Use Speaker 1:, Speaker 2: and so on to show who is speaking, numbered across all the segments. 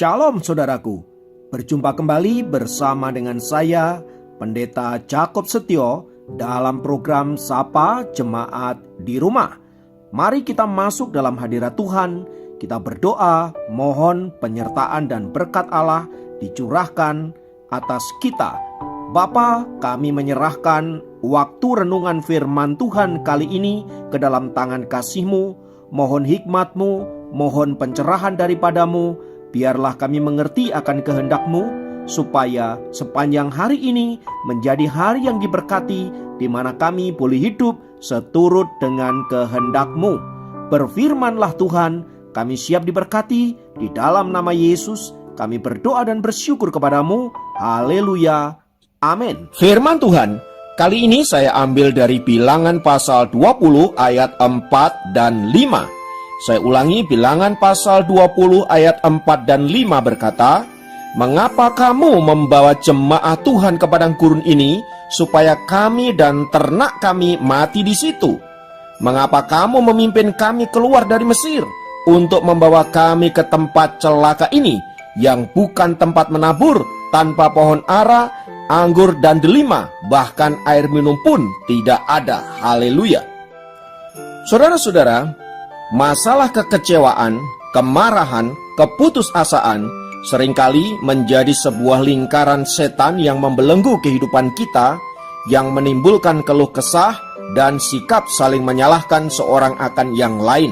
Speaker 1: Shalom saudaraku, berjumpa kembali bersama dengan saya, Pendeta Jakob Setio, dalam program Sapa Jemaat di Rumah. Mari kita masuk dalam hadirat Tuhan, kita berdoa, mohon penyertaan dan berkat Allah dicurahkan atas kita. Bapa, kami menyerahkan waktu renungan firman Tuhan kali ini ke dalam tangan kasih-Mu. Mohon hikmat-Mu, mohon pencerahan daripadamu. Biarlah kami mengerti akan kehendak-Mu, supaya sepanjang hari ini menjadi hari yang diberkati, di mana kami boleh hidup seturut dengan kehendak-Mu. Berfirmanlah Tuhan, kami siap diberkati. Di dalam nama Yesus kami berdoa dan bersyukur kepadamu. Haleluya, amin. Firman Tuhan kali ini saya ambil dari Bilangan pasal 20 ayat 4 dan 5. Saya ulangi, Bilangan pasal 20 ayat 4 dan 5 berkata, "Mengapa kamu membawa jemaah Tuhan ke padang gurun ini, supaya kami dan ternak kami mati di situ? Mengapa kamu memimpin kami keluar dari Mesir, untuk membawa kami ke tempat celaka ini, yang bukan tempat menabur, tanpa pohon ara, anggur dan delima, bahkan air minum pun tidak ada." Haleluya. Saudara-saudara, masalah kekecewaan, kemarahan, keputusasaan seringkali menjadi sebuah lingkaran setan yang membelenggu kehidupan kita, yang menimbulkan keluh kesah dan sikap saling menyalahkan seorang akan yang lain.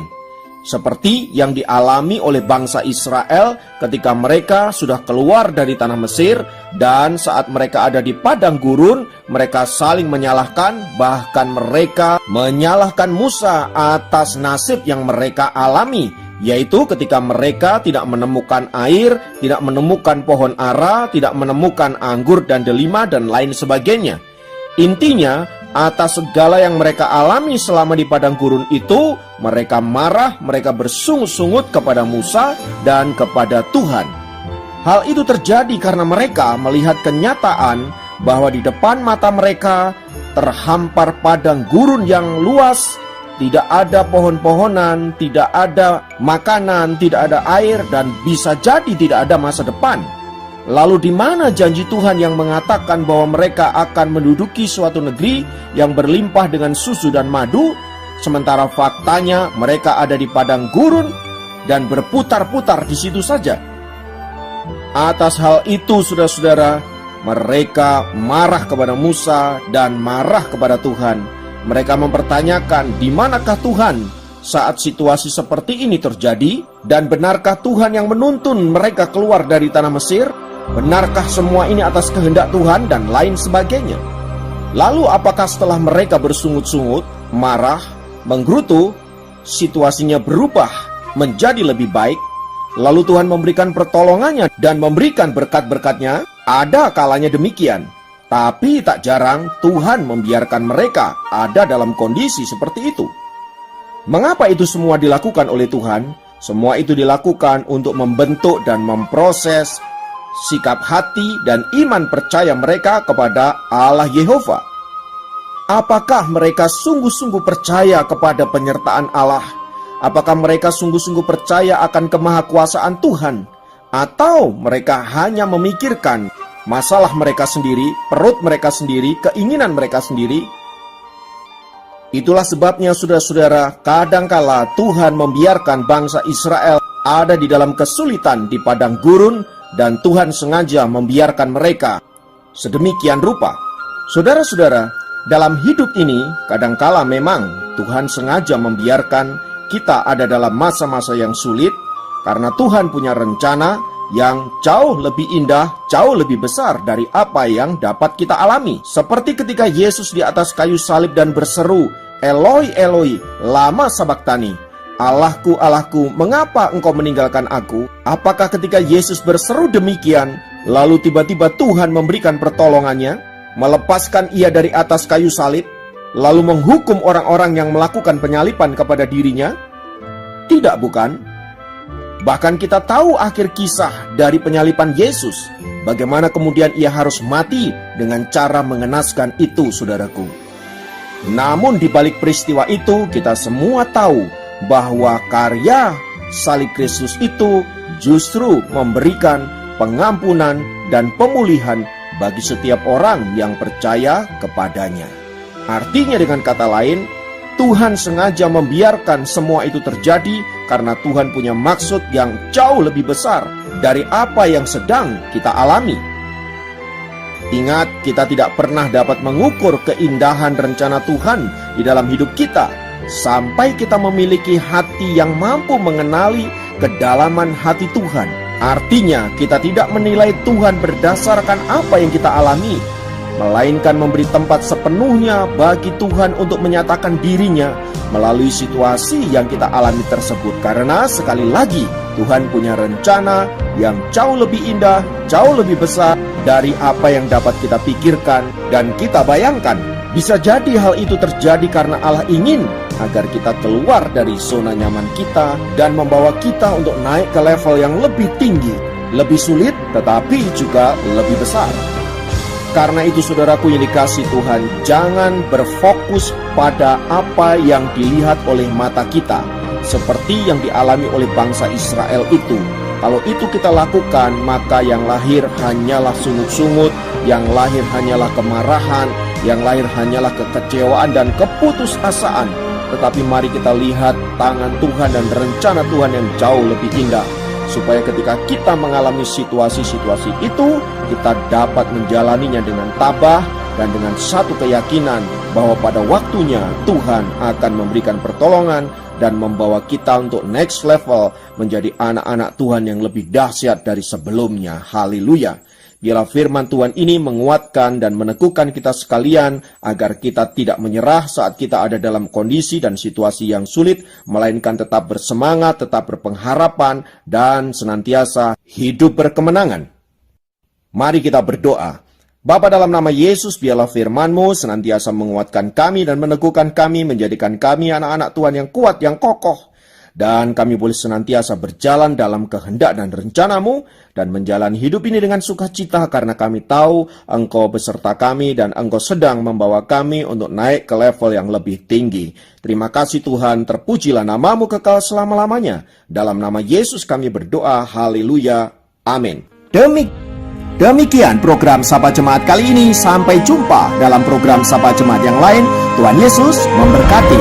Speaker 1: Seperti yang dialami oleh bangsa Israel ketika mereka sudah keluar dari tanah Mesir, dan saat mereka ada di padang gurun, mereka saling menyalahkan, bahkan mereka menyalahkan Musa atas nasib yang mereka alami, yaitu ketika mereka tidak menemukan air, tidak menemukan pohon ara, tidak menemukan anggur dan delima dan lain sebagainya. Intinya, atas segala yang mereka alami selama di padang gurun itu, mereka marah, mereka bersungut-sungut kepada Musa dan kepada Tuhan. Hal itu terjadi karena mereka melihat kenyataan bahwa di depan mata mereka terhampar padang gurun yang luas, tidak ada pohon-pohonan, tidak ada makanan, tidak ada air, dan bisa jadi tidak ada masa depan. Lalu di mana janji Tuhan yang mengatakan bahwa mereka akan menduduki suatu negeri yang berlimpah dengan susu dan madu, sementara faktanya mereka ada di padang gurun dan berputar-putar di situ saja? Atas hal itu, saudara-saudara, mereka marah kepada Musa dan marah kepada Tuhan. Mereka mempertanyakan, di manakah Tuhan saat situasi seperti ini terjadi? Dan benarkah Tuhan yang menuntun mereka keluar dari tanah Mesir? Benarkah semua ini atas kehendak Tuhan dan lain sebagainya? Lalu apakah setelah mereka bersungut-sungut, marah, menggerutu, situasinya berubah menjadi lebih baik? Lalu Tuhan memberikan pertolongannya dan memberikan berkat-berkatnya? Ada kalanya demikian. Tapi tak jarang Tuhan membiarkan mereka ada dalam kondisi seperti itu. Mengapa itu semua dilakukan oleh Tuhan? Semua itu dilakukan untuk membentuk dan memproses sikap hati dan iman percaya mereka kepada Allah Yehova. Apakah mereka sungguh-sungguh percaya kepada penyertaan Allah? Apakah mereka sungguh-sungguh percaya akan kemahakuasaan Tuhan? Atau mereka hanya memikirkan masalah mereka sendiri, perut mereka sendiri, keinginan mereka sendiri? Itulah sebabnya, saudara-saudara, kadangkala Tuhan membiarkan bangsa Israel ada di dalam kesulitan di padang gurun, dan Tuhan sengaja membiarkan mereka sedemikian rupa. Saudara-saudara, dalam hidup ini kadangkala memang Tuhan sengaja membiarkan kita ada dalam masa-masa yang sulit, karena Tuhan punya rencana yang jauh lebih indah, jauh lebih besar dari apa yang dapat kita alami. Seperti ketika Yesus di atas kayu salib dan berseru, "Eloi, Eloi, lama sabachthani?" "Allahku, Allahku, mengapa engkau meninggalkan aku?" Apakah ketika Yesus berseru demikian, lalu tiba-tiba Tuhan memberikan pertolongannya, melepaskan ia dari atas kayu salib, lalu menghukum orang-orang yang melakukan penyalipan kepada dirinya? Tidak, bukan? Bahkan kita tahu akhir kisah dari penyalipan Yesus, bagaimana kemudian ia harus mati dengan cara mengenaskan itu, saudaraku. Namun di balik peristiwa itu, kita semua tahu bahwa karya salib Kristus itu justru memberikan pengampunan dan pemulihan bagi setiap orang yang percaya kepadanya. Artinya dengan kata lain, Tuhan sengaja membiarkan semua itu terjadi karena Tuhan punya maksud yang jauh lebih besar dari apa yang sedang kita alami. Ingat, kita tidak pernah dapat mengukur keindahan rencana Tuhan di dalam hidup kita sampai kita memiliki hati yang mampu mengenali kedalaman hati Tuhan. Artinya, kita tidak menilai Tuhan berdasarkan apa yang kita alami, melainkan memberi tempat sepenuhnya bagi Tuhan untuk menyatakan dirinya melalui situasi yang kita alami tersebut. Karena sekali lagi, Tuhan punya rencana yang jauh lebih indah, jauh lebih besar dari apa yang dapat kita pikirkan dan kita bayangkan. Bisa jadi hal itu terjadi karena Allah ingin agar kita keluar dari zona nyaman kita dan membawa kita untuk naik ke level yang lebih tinggi, lebih sulit, tetapi juga lebih besar. Karena itu saudaraku yang dikasihi Tuhan, jangan berfokus pada apa yang dilihat oleh mata kita, seperti yang dialami oleh bangsa Israel itu. Kalau itu kita lakukan, maka yang lahir hanyalah sungut-sungut, yang lahir hanyalah kemarahan, yang lahir hanyalah kekecewaan dan keputusasaan. Tetapi mari kita lihat tangan Tuhan dan rencana Tuhan yang jauh lebih indah, supaya ketika kita mengalami situasi-situasi itu, kita dapat menjalaninya dengan tabah dan dengan satu keyakinan bahwa pada waktunya Tuhan akan memberikan pertolongan dan membawa kita untuk next level, menjadi anak-anak Tuhan yang lebih dahsyat dari sebelumnya. Haleluya. Biarlah firman Tuhan ini menguatkan dan meneguhkan kita sekalian agar kita tidak menyerah saat kita ada dalam kondisi dan situasi yang sulit, melainkan tetap bersemangat, tetap berpengharapan, dan senantiasa hidup berkemenangan. Mari kita berdoa. Bapa, dalam nama Yesus, biarlah firman-Mu senantiasa menguatkan kami dan meneguhkan kami, menjadikan kami anak-anak Tuhan yang kuat, yang kokoh. Dan kami boleh senantiasa berjalan dalam kehendak dan rencana-Mu, dan menjalani hidup ini dengan sukacita karena kami tahu Engkau beserta kami dan Engkau sedang membawa kami untuk naik ke level yang lebih tinggi. Terima kasih Tuhan, terpujilah nama-Mu kekal selama-lamanya. Dalam nama Yesus kami berdoa, haleluya, amin. Demikian program Sapa Jemaat kali ini. Sampai jumpa dalam program Sapa Jemaat yang lain. Tuhan Yesus memberkati.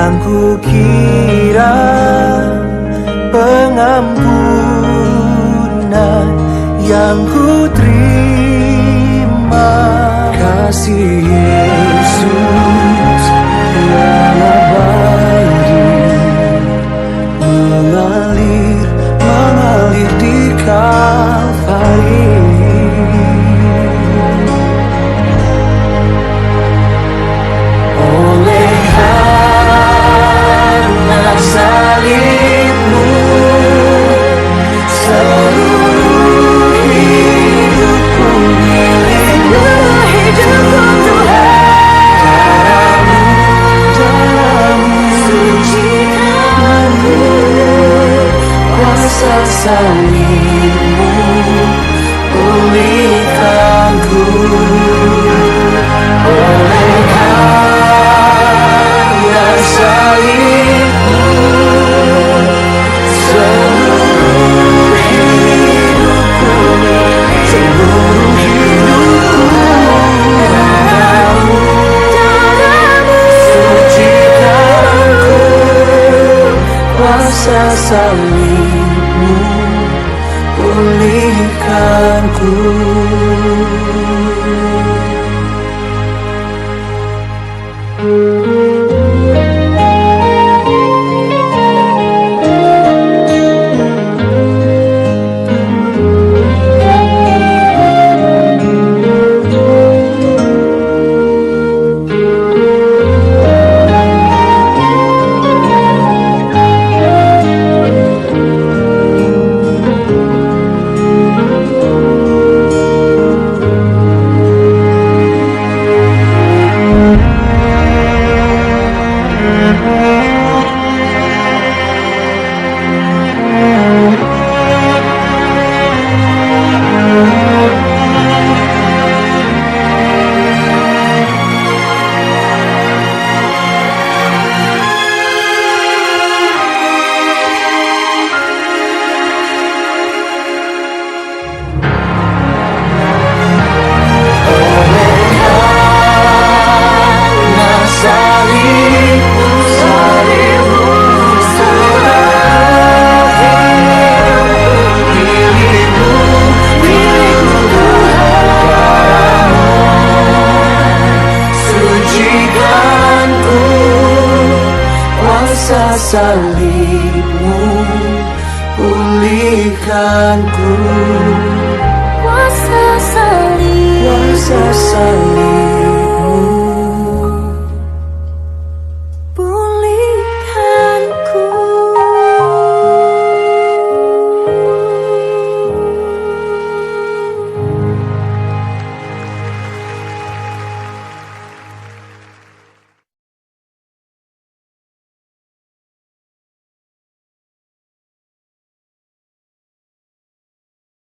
Speaker 2: yang kukira, pengampunan yang ku terima, kasih kuasa salibmu pulihkanku. Kuasa salibmu pulihkanku.
Speaker 3: Kuasa salib,
Speaker 2: Kuasa salib